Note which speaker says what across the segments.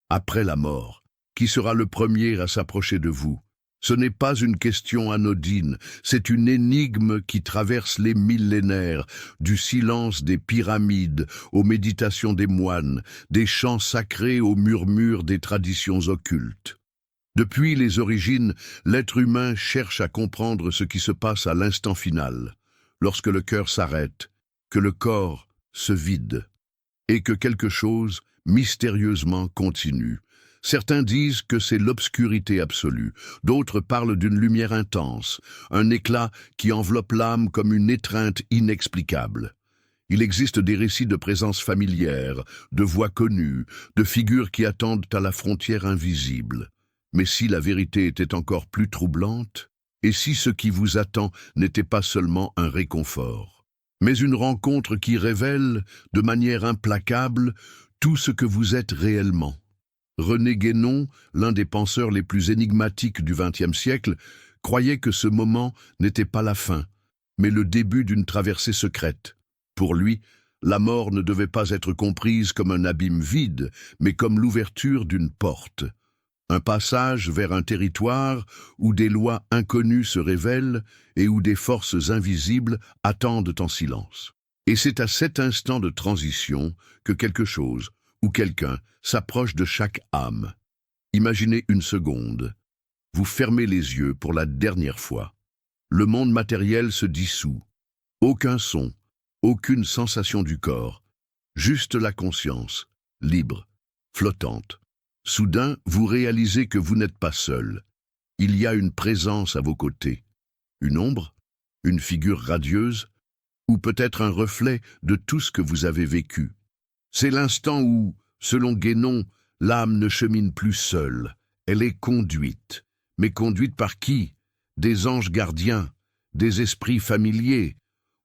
Speaker 1: après la mort, qui sera le premier à s'approcher de vous? Ce n'est pas une question anodine, c'est une énigme qui traverse les millénaires, du silence des pyramides aux méditations des moines, des chants sacrés aux murmures des traditions occultes. Depuis les origines, l'être humain cherche à comprendre ce qui se passe à l'instant final, lorsque le cœur s'arrête, que le corps se vide, et que quelque chose, mystérieusement, continue. Certains disent que c'est l'obscurité absolue, d'autres parlent d'une lumière intense, un éclat qui enveloppe l'âme comme une étreinte inexplicable. Il existe des récits de présence familière, de voix connues, de figures qui attendent à la frontière invisible. Mais si la vérité était encore plus troublante, et si ce qui vous attend n'était pas seulement un réconfort, mais une rencontre qui révèle, de manière implacable, tout ce que vous êtes réellement. René Guénon, l'un des penseurs les plus énigmatiques du XXe siècle, croyait que ce moment n'était pas la fin, mais le début d'une traversée secrète. Pour lui, la mort ne devait pas être comprise comme un abîme vide, mais comme l'ouverture d'une porte. Un passage vers un territoire où des lois inconnues se révèlent et où des forces invisibles attendent en silence. Et c'est à cet instant de transition que quelque chose, ou quelqu'un, s'approche de chaque âme. Imaginez une seconde. Vous fermez les yeux pour la dernière fois. Le monde matériel se dissout. Aucun son, aucune sensation du corps, juste la conscience, libre, flottante. Soudain, vous réalisez que vous n'êtes pas seul. Il y a une présence à vos côtés. Une ombre, une figure radieuse, ou peut-être un reflet de tout ce que vous avez vécu. C'est l'instant où, selon Guénon, l'âme ne chemine plus seule. Elle est conduite. Mais conduite par qui? Des anges gardiens, des esprits familiers,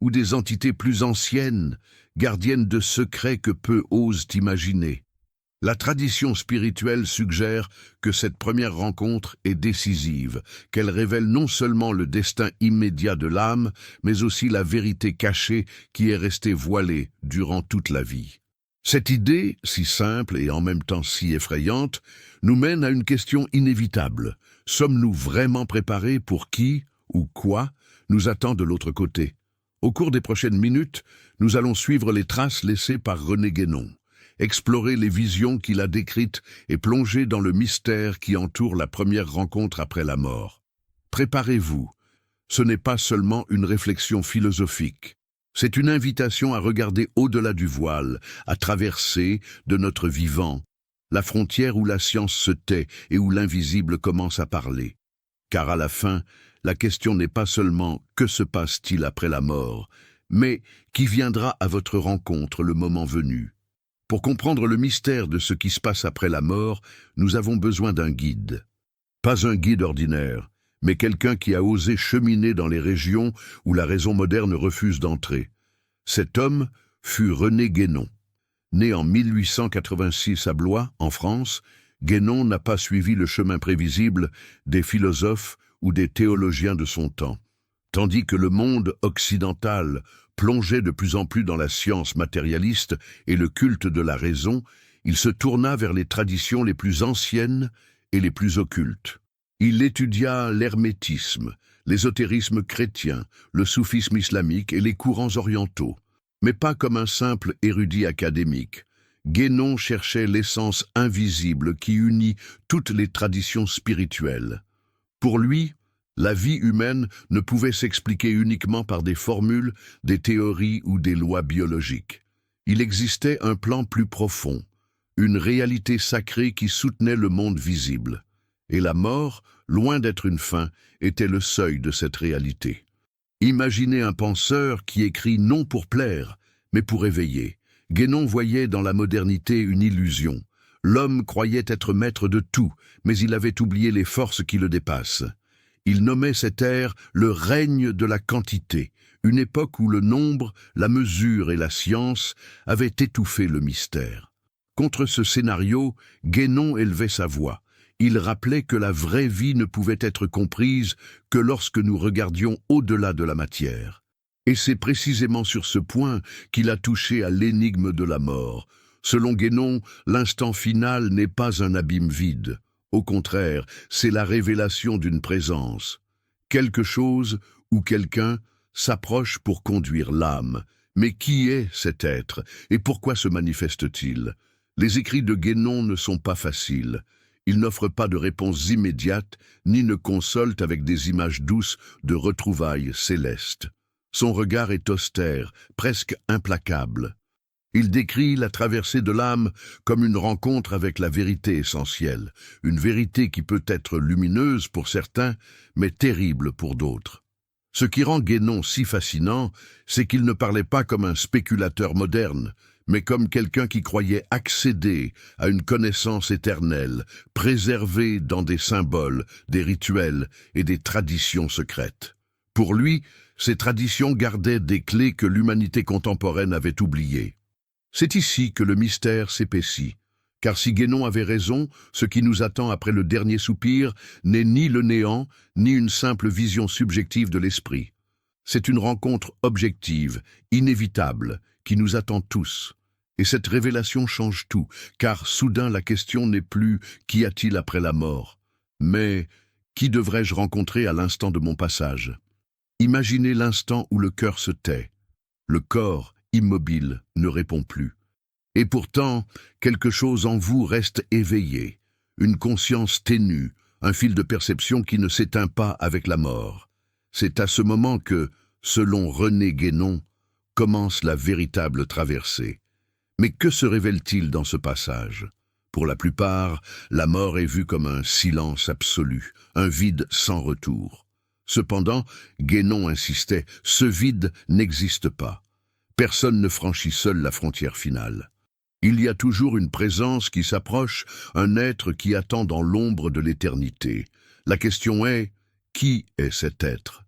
Speaker 1: ou des entités plus anciennes, gardiennes de secrets que peu osent imaginer. La tradition spirituelle suggère que cette première rencontre est décisive, qu'elle révèle non seulement le destin immédiat de l'âme, mais aussi la vérité cachée qui est restée voilée durant toute la vie. Cette idée, si simple et en même temps si effrayante, nous mène à une question inévitable. Sommes-nous vraiment préparés pour qui ou quoi nous attend de l'autre côté? Au cours des prochaines minutes, nous allons suivre les traces laissées par René Guénon, explorer les visions qu'il a décrites et plonger dans le mystère qui entoure la première rencontre après la mort. Préparez-vous. Ce n'est pas seulement une réflexion philosophique. C'est une invitation à regarder au-delà du voile, à traverser, de notre vivant, la frontière où la science se tait et où l'invisible commence à parler. Car à la fin, la question n'est pas seulement « que se passe-t-il après la mort ?», mais « qui viendra à votre rencontre le moment venu ?» Pour comprendre le mystère de ce qui se passe après la mort, nous avons besoin d'un guide. Pas un guide ordinaire, mais quelqu'un qui a osé cheminer dans les régions où la raison moderne refuse d'entrer. Cet homme fut René Guénon. Né en 1886 à Blois, en France, Guénon n'a pas suivi le chemin prévisible des philosophes ou des théologiens de son temps. Tandis que le monde occidental plongeait de plus en plus dans la science matérialiste et le culte de la raison, il se tourna vers les traditions les plus anciennes et les plus occultes. Il étudia l'hermétisme, l'ésotérisme chrétien, le soufisme islamique et les courants orientaux. Mais pas comme un simple érudit académique. Guénon cherchait l'essence invisible qui unit toutes les traditions spirituelles. Pour lui, la vie humaine ne pouvait s'expliquer uniquement par des formules, des théories ou des lois biologiques. Il existait un plan plus profond, une réalité sacrée qui soutenait le monde visible. Et la mort, loin d'être une fin, était le seuil de cette réalité. Imaginez un penseur qui écrit non pour plaire, mais pour éveiller. Guénon voyait dans la modernité une illusion. L'homme croyait être maître de tout, mais il avait oublié les forces qui le dépassent. Il nommait cette ère le règne de la quantité, une époque où le nombre, la mesure et la science avaient étouffé le mystère. Contre ce scénario, Guénon élevait sa voix. Il rappelait que la vraie vie ne pouvait être comprise que lorsque nous regardions au-delà de la matière. Et c'est précisément sur ce point qu'il a touché à l'énigme de la mort, Selon Guénon, l'instant final n'est pas un abîme vide. Au contraire, c'est la révélation d'une présence. Quelque chose ou quelqu'un s'approche pour conduire l'âme. Mais qui est cet être et pourquoi se manifeste-t-il? Les écrits de Guénon ne sont pas faciles. Ils n'offrent pas de réponse immédiate, ni ne consolent avec des images douces de retrouvailles célestes. Son regard est austère, presque implacable. Il décrit la traversée de l'âme comme une rencontre avec la vérité essentielle, une vérité qui peut être lumineuse pour certains, mais terrible pour d'autres. Ce qui rend Guénon si fascinant, c'est qu'il ne parlait pas comme un spéculateur moderne, mais comme quelqu'un qui croyait accéder à une connaissance éternelle, préservée dans des symboles, des rituels et des traditions secrètes. Pour lui, ces traditions gardaient des clés que l'humanité contemporaine avait oubliées. C'est ici que le mystère s'épaissit, car si Guénon avait raison, ce qui nous attend après le dernier soupir n'est ni le néant, ni une simple vision subjective de l'esprit. C'est une rencontre objective, inévitable, qui nous attend tous. Et cette révélation change tout, car soudain la question n'est plus « qu'y a-t-il après la mort ?», mais « qui devrais-je rencontrer à l'instant de mon passage ?» Imaginez l'instant où le cœur se tait. Le corps, immobile, ne répond plus. Et pourtant, quelque chose en vous reste éveillé, une conscience ténue, un fil de perception qui ne s'éteint pas avec la mort. C'est à ce moment que, selon René Guénon, commence la véritable traversée. Mais que se révèle-t-il dans ce passage? Pour la plupart, la mort est vue comme un silence absolu, un vide sans retour. Cependant, Guénon insistait, ce vide n'existe pas. Personne ne franchit seul la frontière finale. Il y a toujours une présence qui s'approche, un être qui attend dans l'ombre de l'éternité. La question est, qui est cet être?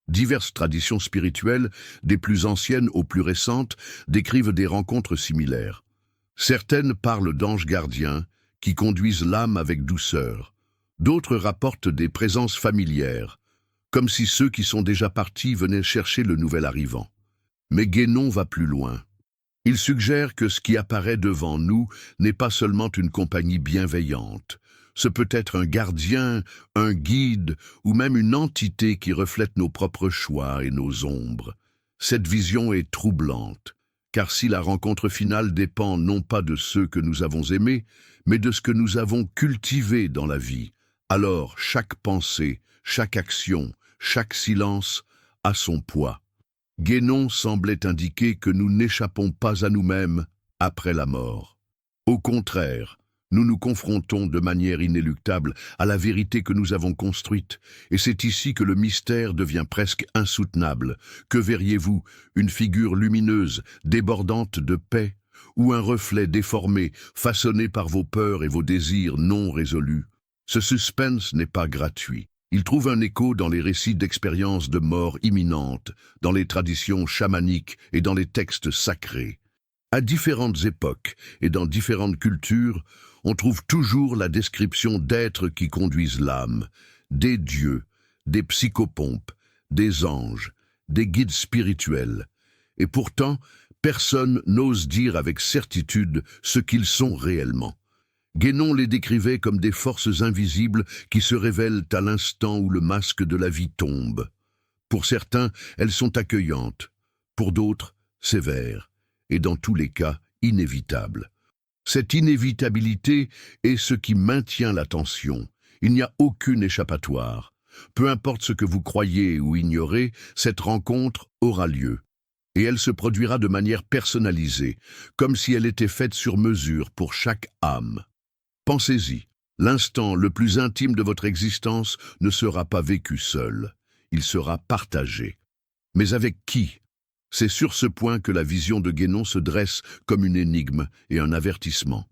Speaker 1: Diverses traditions spirituelles, des plus anciennes aux plus récentes, décrivent des rencontres similaires. Certaines parlent d'anges gardiens qui conduisent l'âme avec douceur. D'autres rapportent des présences familières, comme si ceux qui sont déjà partis venaient chercher le nouvel arrivant. Mais Guénon va plus loin. Il suggère que ce qui apparaît devant nous n'est pas seulement une compagnie bienveillante. Ce peut être un gardien, un guide ou même une entité qui reflète nos propres choix et nos ombres. Cette vision est troublante, car si la rencontre finale dépend non pas de ceux que nous avons aimés, mais de ce que nous avons cultivé dans la vie, alors chaque pensée, chaque action, chaque silence a son poids. Guénon semblait indiquer que nous n'échappons pas à nous-mêmes après la mort. Au contraire, nous nous confrontons de manière inéluctable à la vérité que nous avons construite, et c'est ici que le mystère devient presque insoutenable. Que verriez-vous, une figure lumineuse, débordante de paix, ou un reflet déformé, façonné par vos peurs et vos désirs non résolus? Ce suspense n'est pas gratuit. Il trouve un écho dans les récits d'expériences de mort imminente, dans les traditions chamaniques et dans les textes sacrés. À différentes époques et dans différentes cultures, on trouve toujours la description d'êtres qui conduisent l'âme, des dieux, des psychopompes, des anges, des guides spirituels. Et pourtant, personne n'ose dire avec certitude ce qu'ils sont réellement. Guénon les décrivait comme des forces invisibles qui se révèlent à l'instant où le masque de la vie tombe. Pour certains, elles sont accueillantes, pour d'autres, sévères, et dans tous les cas, inévitables. Cette inévitabilité est ce qui maintient la tension. Il n'y a aucune échappatoire. Peu importe ce que vous croyez ou ignorez, cette rencontre aura lieu. Et elle se produira de manière personnalisée, comme si elle était faite sur mesure pour chaque âme. Pensez-y, l'instant le plus intime de votre existence ne sera pas vécu seul, il sera partagé. Mais avec qui? C'est sur ce point que la vision de Guénon se dresse comme une énigme et un avertissement.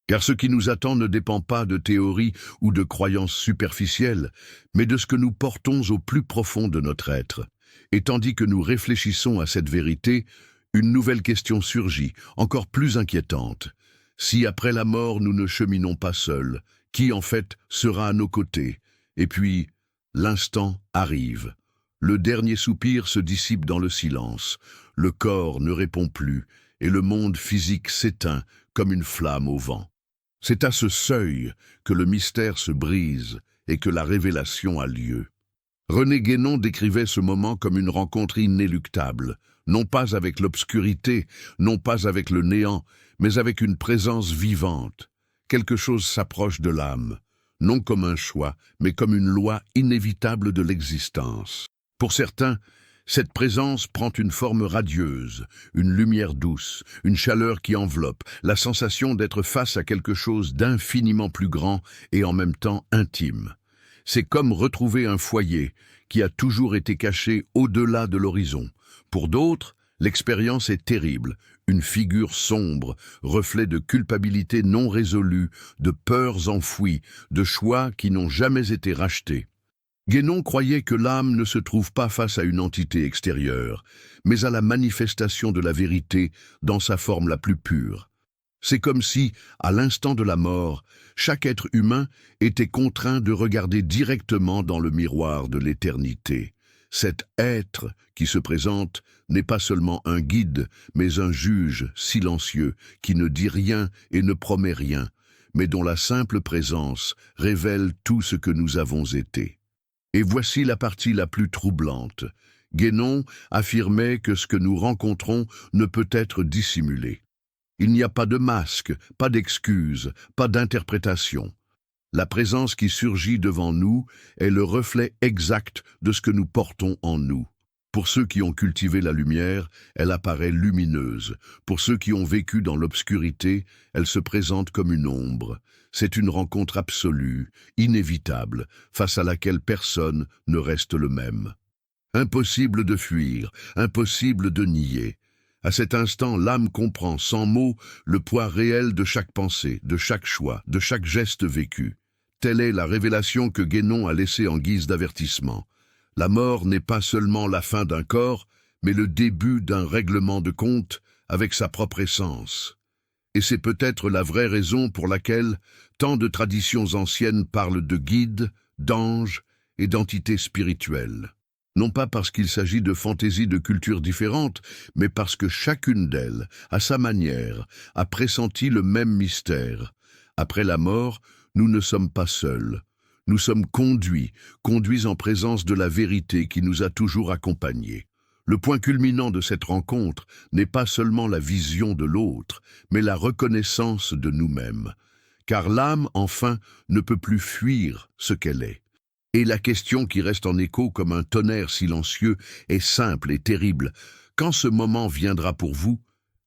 Speaker 1: Car ce qui nous attend ne dépend pas de théories ou de croyances superficielles, mais de ce que nous portons au plus profond de notre être. Et tandis que nous réfléchissons à cette vérité, une nouvelle question surgit, encore plus inquiétante. Si après la mort nous ne cheminons pas seuls, qui en fait sera à nos côtés? Et puis, l'instant arrive. Le dernier soupir se dissipe dans le silence. Le corps ne répond plus, et le monde physique s'éteint, comme une flamme au vent. C'est à ce seuil que le mystère se brise et que la révélation a lieu. René Guénon décrivait ce moment comme une rencontre inéluctable, non pas avec l'obscurité, non pas avec le néant, mais avec une présence vivante. Quelque chose s'approche de l'âme, non comme un choix, mais comme une loi inévitable de l'existence. Pour certains, cette présence prend une forme radieuse, une lumière douce, une chaleur qui enveloppe, la sensation d'être face à quelque chose d'infiniment plus grand et en même temps intime. C'est comme retrouver un foyer qui a toujours été caché au-delà de l'horizon. Pour d'autres, l'expérience est terrible, une figure sombre, reflet de culpabilité non résolue, de peurs enfouies, de choix qui n'ont jamais été rachetés. Guénon croyait que l'âme ne se trouve pas face à une entité extérieure, mais à la manifestation de la vérité dans sa forme la plus pure. C'est comme si, à l'instant de la mort, chaque être humain était contraint de regarder directement dans le miroir de l'éternité. Cet être qui se présente n'est pas seulement un guide, mais un juge silencieux qui ne dit rien et ne promet rien, mais dont la simple présence révèle tout ce que nous avons été. Et voici la partie la plus troublante. Guénon affirmait que ce que nous rencontrons ne peut être dissimulé. Il n'y a pas de masque, pas d'excuse, pas d'interprétation. La présence qui surgit devant nous est le reflet exact de ce que nous portons en nous. Pour ceux qui ont cultivé la lumière, elle apparaît lumineuse. Pour ceux qui ont vécu dans l'obscurité, elle se présente comme une ombre. C'est une rencontre absolue, inévitable, face à laquelle personne ne reste le même. Impossible de fuir, impossible de nier. À cet instant, l'âme comprend sans mots le poids réel de chaque pensée, de chaque choix, de chaque geste vécu. Telle est la révélation que Guénon a laissée en guise d'avertissement. La mort n'est pas seulement la fin d'un corps, mais le début d'un règlement de compte avec sa propre essence. Et c'est peut-être la vraie raison pour laquelle tant de traditions anciennes parlent de guides, d'anges et d'entités spirituelles. Non pas parce qu'il s'agit de fantaisies de cultures différentes, mais parce que chacune d'elles, à sa manière, a pressenti le même mystère. Après la mort, nous ne sommes pas seuls. Nous sommes conduits en présence de la vérité qui nous a toujours accompagnés. Le point culminant de cette rencontre n'est pas seulement la vision de l'autre, mais la reconnaissance de nous-mêmes. Car l'âme, enfin, ne peut plus fuir ce qu'elle est. Et la question qui reste en écho comme un tonnerre silencieux est simple et terrible. Quand ce moment viendra pour vous,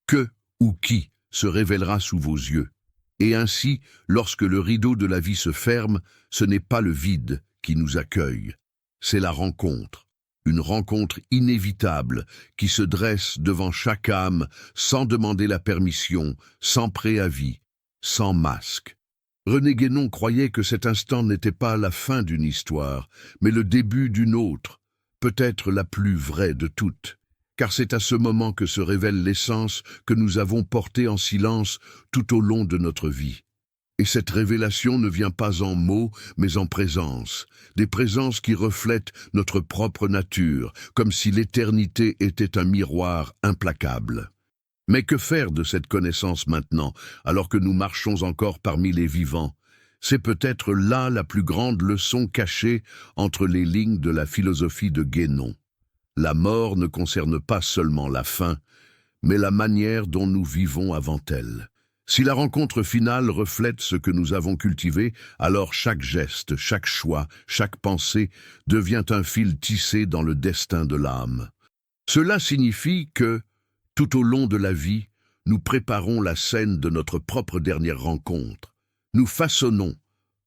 Speaker 1: que ou qui se révélera sous vos yeux? Et ainsi, lorsque le rideau de la vie se ferme, ce n'est pas le vide qui nous accueille, c'est la rencontre. Une rencontre inévitable qui se dresse devant chaque âme sans demander la permission, sans préavis, sans masque. René Guénon croyait que cet instant n'était pas la fin d'une histoire, mais le début d'une autre, peut-être la plus vraie de toutes. Car c'est à ce moment que se révèle l'essence que nous avons portée en silence tout au long de notre vie. Et cette révélation ne vient pas en mots, mais en présence, des présences qui reflètent notre propre nature, comme si l'éternité était un miroir implacable. Mais que faire de cette connaissance maintenant, alors que nous marchons encore parmi les vivants? C'est peut-être là la plus grande leçon cachée entre les lignes de la philosophie de Guénon. La mort ne concerne pas seulement la fin, mais la manière dont nous vivons avant elle. Si la rencontre finale reflète ce que nous avons cultivé, alors chaque geste, chaque choix, chaque pensée devient un fil tissé dans le destin de l'âme. Cela signifie que, tout au long de la vie, nous préparons la scène de notre propre dernière rencontre. Nous façonnons,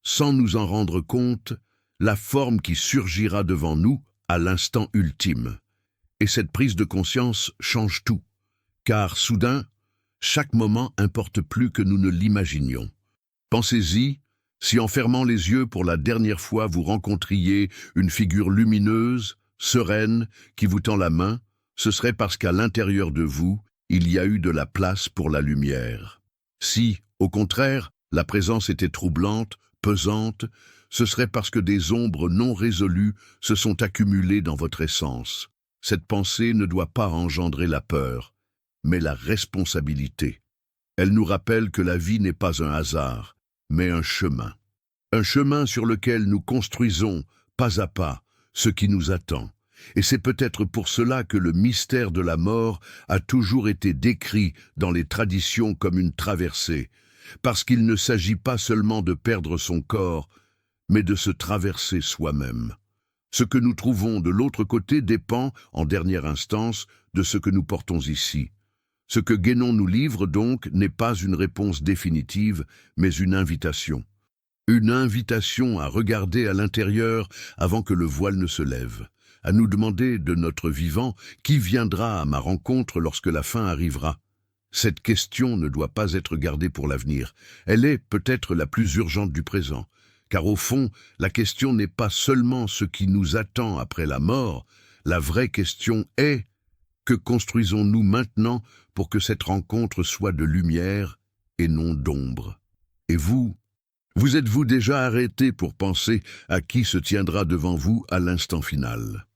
Speaker 1: sans nous en rendre compte, la forme qui surgira devant nous à l'instant ultime. Et cette prise de conscience change tout, car soudain, chaque moment importe plus que nous ne l'imaginions. Pensez-y, si en fermant les yeux pour la dernière fois vous rencontriez une figure lumineuse, sereine, qui vous tend la main, ce serait parce qu'à l'intérieur de vous, il y a eu de la place pour la lumière. Si, au contraire, la présence était troublante, pesante, ce serait parce que des ombres non résolues se sont accumulées dans votre essence. Cette pensée ne doit pas engendrer la peur, mais la responsabilité. Elle nous rappelle que la vie n'est pas un hasard, mais un chemin. Un chemin sur lequel nous construisons, pas à pas, ce qui nous attend. Et c'est peut-être pour cela que le mystère de la mort a toujours été décrit dans les traditions comme une traversée, parce qu'il ne s'agit pas seulement de perdre son corps, mais de se traverser soi-même. Ce que nous trouvons de l'autre côté dépend, en dernière instance, de ce que nous portons ici. Ce que Guénon nous livre donc n'est pas une réponse définitive, mais une invitation. Une invitation à regarder à l'intérieur avant que le voile ne se lève, à nous demander de notre vivant qui viendra à ma rencontre lorsque la fin arrivera. Cette question ne doit pas être gardée pour l'avenir. Elle est peut-être la plus urgente du présent, car au fond, la question n'est pas seulement ce qui nous attend après la mort, la vraie question est: que construisons-nous maintenant pour que cette rencontre soit de lumière et non d'ombre? Et vous? Vous êtes-vous déjà arrêté pour penser à qui se tiendra devant vous à l'instant final?